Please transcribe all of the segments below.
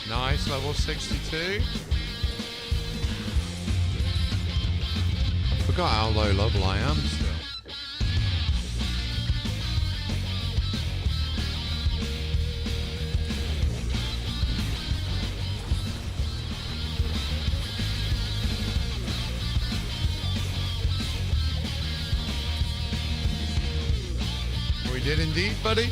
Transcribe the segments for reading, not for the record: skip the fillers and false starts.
Nice, level 62. Forgot how low level I am still. We did indeed, buddy.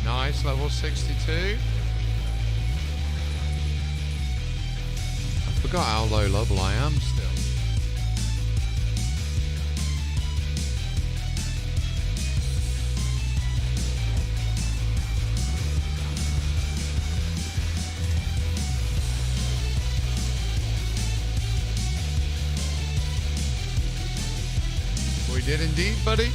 Nice, level 62. I forgot how low level I am still. We did indeed, buddy.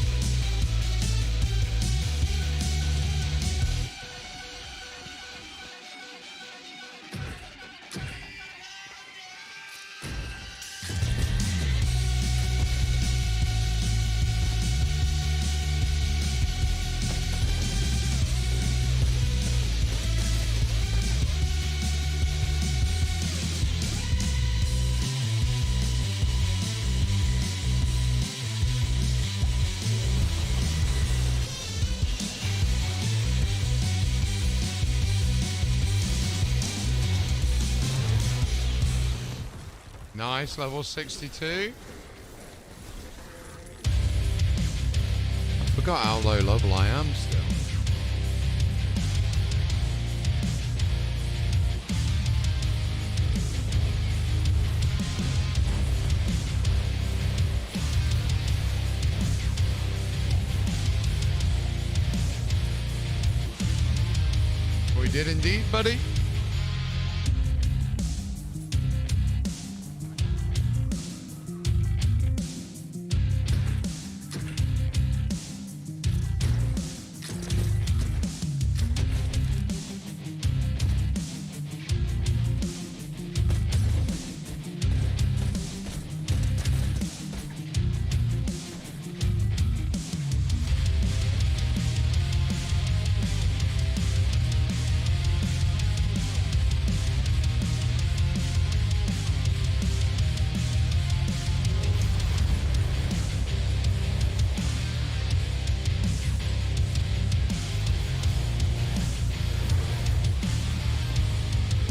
Nice, level 62. I forgot how low level I am still. We did indeed, buddy.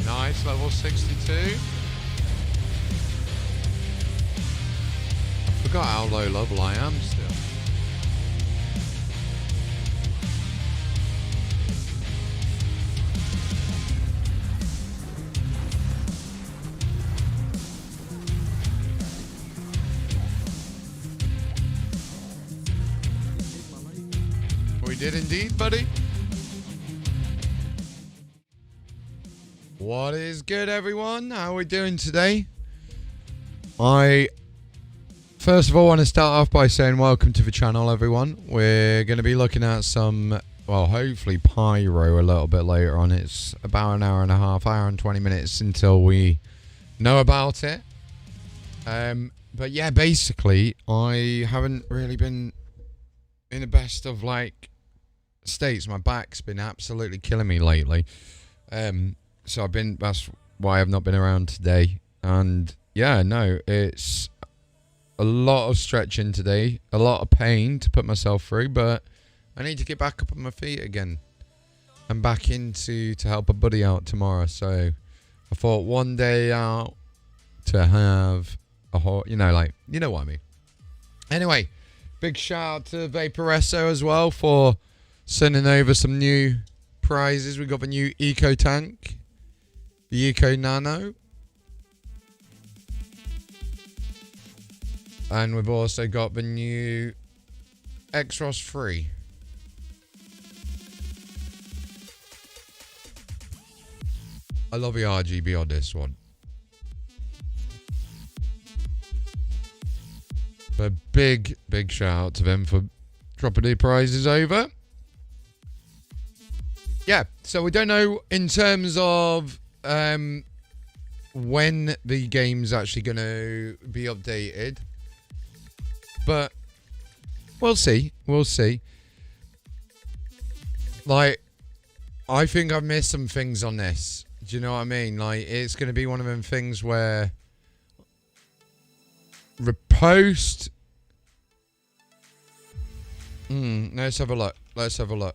Nice, level 62. I forgot how low level I am still. We did indeed, buddy. What is good, everyone? How are we doing today? I first of all want to start off by saying welcome to the channel, everyone. We're going to be looking at some, well, hopefully Pyro a little bit later on. It's about an hour and a half, hour and 20 minutes until we know about it. But yeah, basically, I haven't really been in the best of, like, states. My back's been absolutely killing me lately. So that's why I've not been around today. And yeah, no, it's a lot of stretching today, a lot of pain to put myself through, but I need to get back up on my feet again. I'm back into to help a buddy out tomorrow. So I thought one day out to have a whole, you know what I mean. Anyway, big shout out to Vaporesso as well for sending over some new prizes. We got the new Eco Tank. The Eco Nano. And we've also got the new Exros 3. I love the RGB on this one. A big shout out to them for dropping their prizes over. Yeah, so we don't know in terms of when the game's actually going to be updated. But we'll see. We'll see. Like, I think I've missed some things on this. Do you know what I mean? Like, it's going to be one of them things where repost. Let's have a look. Let's have a look.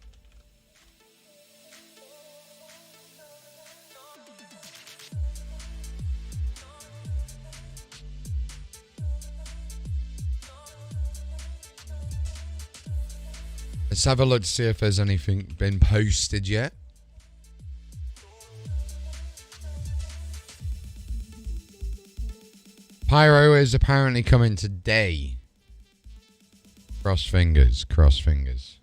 Let's have a look to see if there's anything been posted yet. Pyro is apparently coming today. Cross fingers, cross fingers.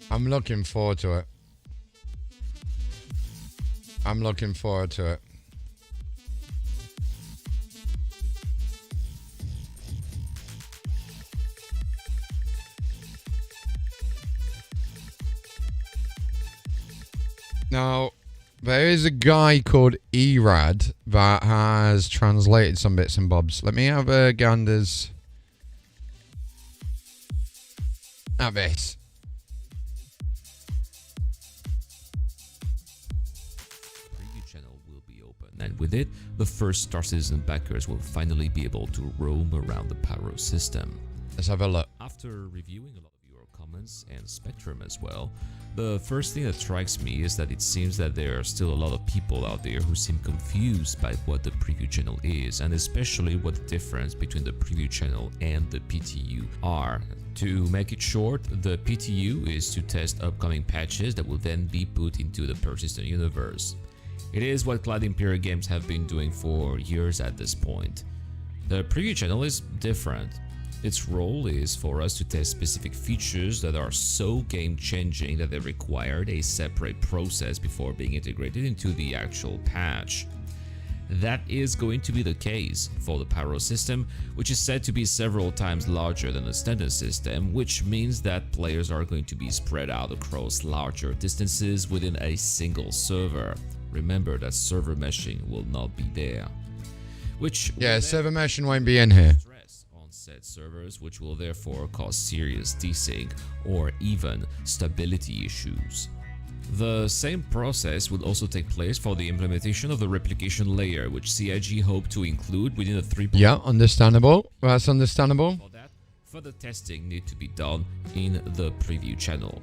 I'm looking forward to it. I'm looking forward to it. Now, there is a guy called Erad that has translated some bits and bobs. Let me have a ganders at this. And with it, the first Star Citizen backers will finally be able to roam around the Pyro system. Let's have a look. After reviewing a lot of your comments and Spectrum as well, the first thing that strikes me is that it seems that there are still a lot of people out there who seem confused by what the preview channel is, and especially what the difference between the preview channel and the PTU are. To make it short, the PTU is to test upcoming patches that will then be put into the persistent universe. It is what Cloud Imperial Games have been doing for years at this point. The preview channel is different. Its role is for us to test specific features that are so game-changing that they required a separate process before being integrated into the actual patch. That is going to be the case for the Pyro system, which is said to be several times larger than the standard system, which means that players are going to be spread out across larger distances within a single server. Remember that server meshing will not be there. Server meshing won't be in here. Stress on said servers, which will therefore cause serious desync or even stability issues. The same process will also take place for the implementation of the replication layer, which CIG hope to include within the 3. Yeah, understandable. That's understandable. For that, further testing need to be done in the preview channel.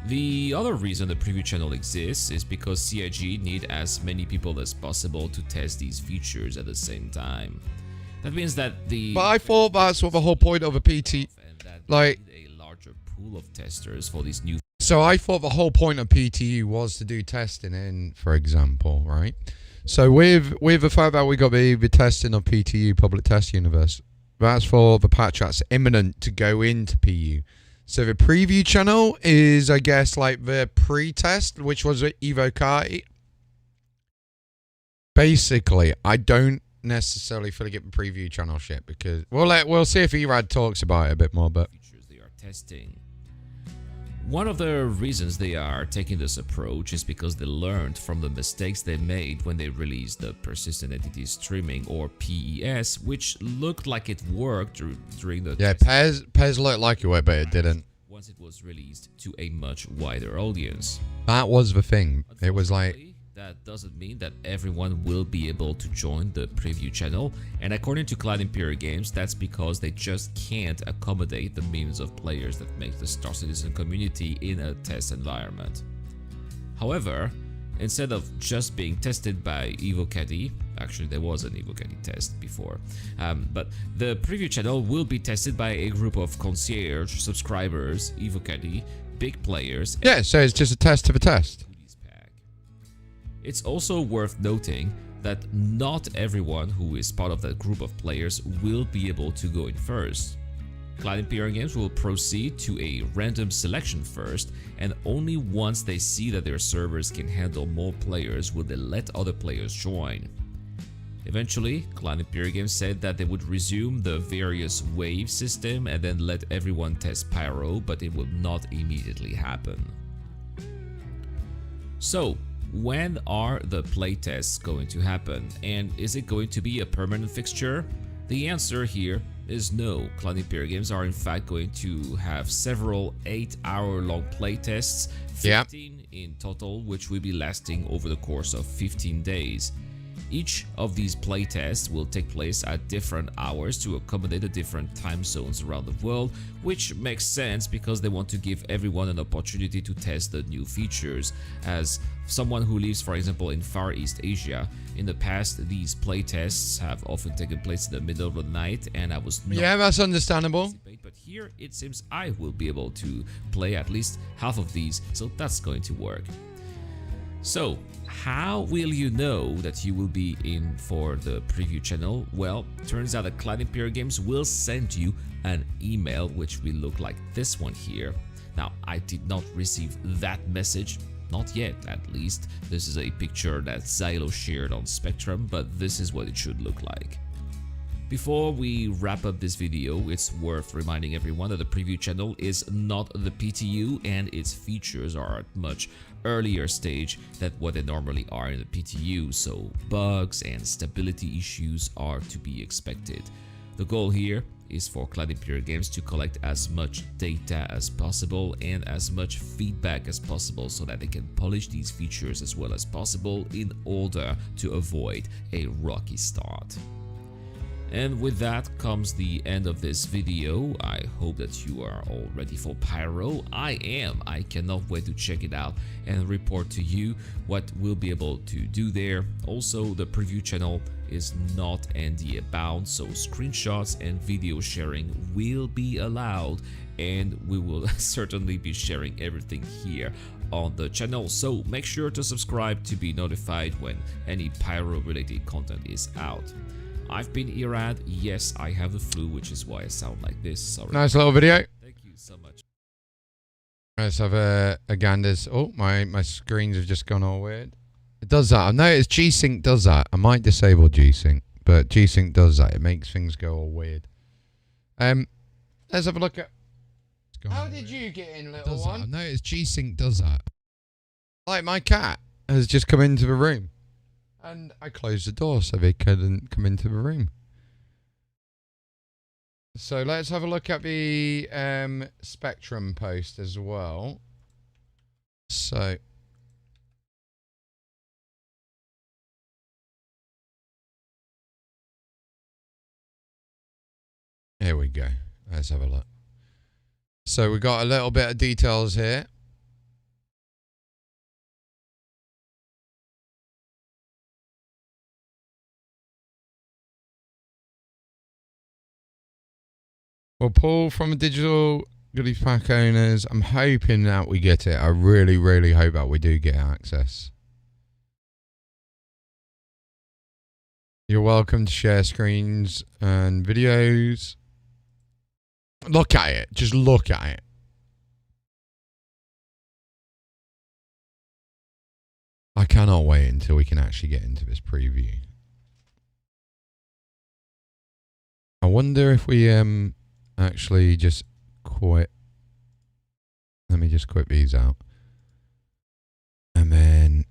The other reason the preview channel exists is because CIG need as many people as possible to test these features at the same time. That means that the... But I thought that's what the whole point of a PT... Like... a larger pool of testers for these new... So I thought the whole point of PTU was to do testing in, for example, right? So with the fact that we got the testing of PTU, Public Test Universe, that's for the patch that's imminent to go into PU. So the preview channel is, I guess, like the pre-test, which was Evocati. Basically, I don't necessarily fully get the preview channel shit because we'll see if Erad talks about it a bit more. But features they are testing. One of the reasons they are taking this approach is because they learned from the mistakes they made when they released the Persistent Entity Streaming, or PES, which looked like it worked during the... Yeah, PES looked like it would, but it didn't. Once it was released to a much wider audience. That was the thing. It was like... That doesn't mean that everyone will be able to join the preview channel, and according to Cloud Imperial Games, that's because they just can't accommodate the millions of players that make the Star Citizen community in a test environment. However, Instead of just being tested by EvoCaddy, actually there was an EvoCaddy test before, but the preview channel will be tested by a group of concierge subscribers, EvoCaddy, big players. Yeah, so it's just a test of a test. It's also worth noting that not everyone who is part of that group of players will be able to go in first. Cloud Imperium Games will proceed to a random selection first, and only once they see that their servers can handle more players will they let other players join. Eventually, Cloud Imperium Games said that they would resume the various wave system and then let everyone test Pyro, but it will not immediately happen. So, when are the playtests going to happen, and is it going to be a permanent fixture? The answer here is no. Cloud Imperium Games are in fact going to have several 8-hour-long playtests, 15 in total, which will be lasting over the course of 15 days. Each of these playtests will take place at different hours to accommodate the different time zones around the world, which makes sense because they want to give everyone an opportunity to test the new features. As someone who lives, for example, in Far East Asia, in the past these playtests have often taken place in the middle of the night, and I was not that's understandable. But here it seems I will be able to play at least half of these, so that's going to work. So, how will you know that you will be in for the preview channel? Well, turns out that Cloud Imperium Games will send you an email which will look like this one here. Now, I did not receive that message, not yet at least. This is a picture that Xylo shared on Spectrum, but this is what it should look like. Before we wrap up this video, it's worth reminding everyone that the preview channel is not the PTU and its features are at much earlier stage than what they normally are in the PTU, so bugs and stability issues are to be expected. The goal here is for Cloud Imperium Games to collect as much data as possible and as much feedback as possible so that they can polish these features as well as possible in order to avoid a rocky start. And with that comes the end of this video. I hope that you are all ready for Pyro. I am. I cannot wait to check it out and report to you what we'll be able to do there. Also, the preview channel is not NDA bound, so screenshots and video sharing will be allowed, and we will certainly be sharing everything here on the channel. So make sure to subscribe to be notified when any Pyro related content is out. I've been Irad. Yes, I have the flu, which is why I sound like this. Sorry. Nice little video. Thank you so much. Let's have a ganders. Oh, my screens have just gone all weird. It does that. I noticed G-Sync does that. I might disable G-Sync, but G-Sync does that. It makes things go all weird. Let's have a look at... How did you get in, little one? I noticed G-Sync does that. Like my cat has just come into the room. And I closed the door so they couldn't come into the room. So let's have a look at the Spectrum post as well. So... here we go. Let's have a look. So we got a little bit of details here. Well, Paul from Digital Goodies Pack Owners, I'm hoping that we get it. I really, really hope that we do get access. You're welcome to share screens and videos. Look at it. Just look at it. I cannot wait until we can actually get into this preview. I wonder if we actually just quit. Let me just quit these out. And then...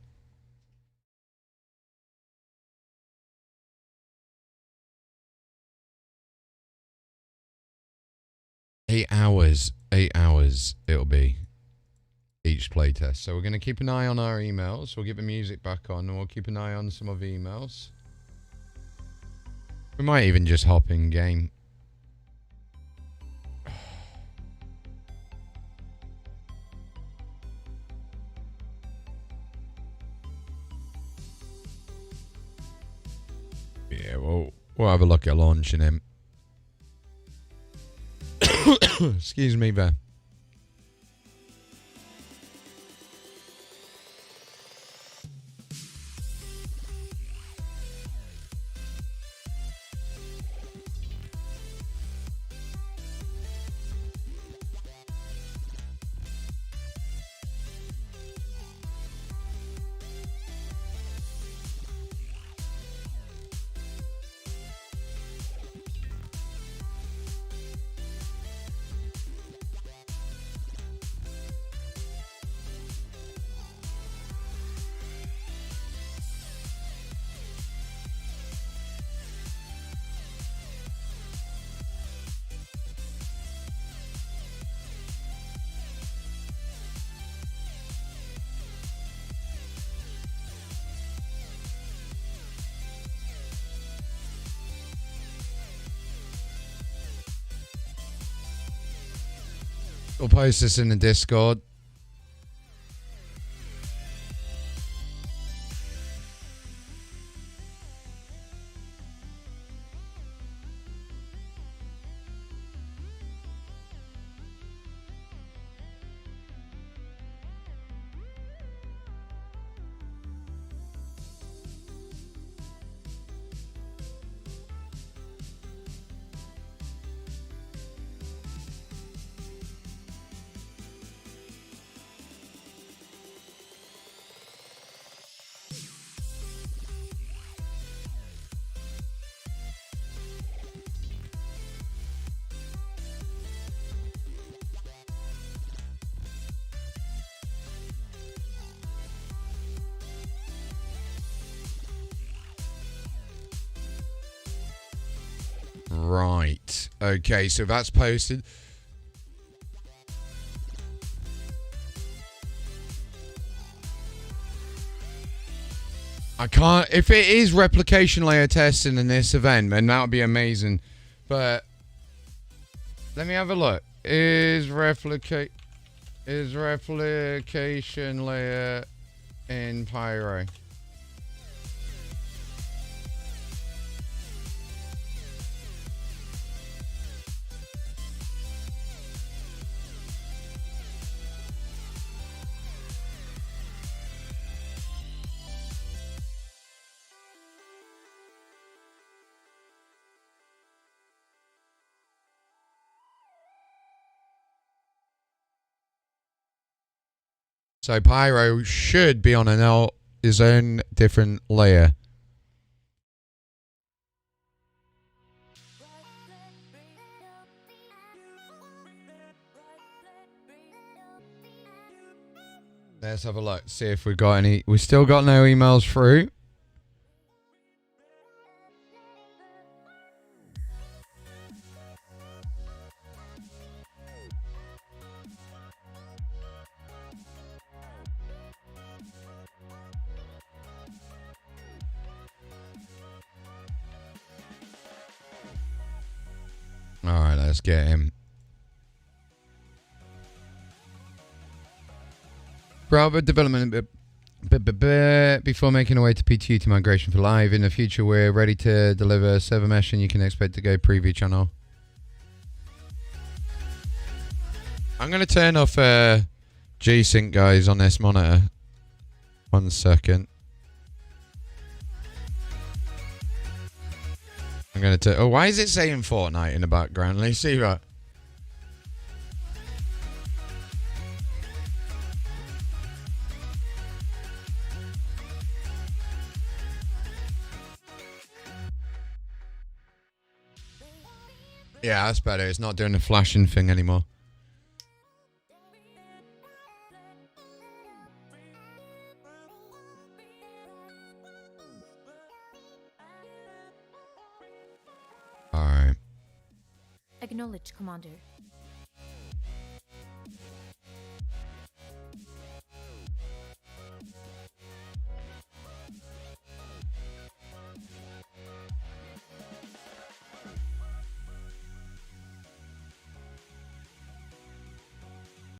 8 hours. 8 hours it'll be. Each playtest. So we're going to keep an eye on our emails. We'll get the music back on and we'll keep an eye on some of the emails. We might even just hop in game. Yeah, we'll have a look at launching him. Excuse me there. We'll post this in the Discord. Right. Okay, so that's posted. I can't... If it is replication layer testing in this event, then that would be amazing. But... let me have a look. Is replication layer in Pyro? So Pyro should be on his own different layer. Let's have a look, see if we got any. We still got no emails through. Alright, let's get him. Bravo development before making our way to PTU to migration for live. In the future, we're ready to deliver server mesh and you can expect to go preview channel. I'm going to turn off G-Sync, guys, on this monitor. 1 second. I'm going to... Oh, why is it saying Fortnite in the background? Let's see that. Yeah, that's better. It's not doing the flashing thing anymore. Alright. Acknowledged, Commander.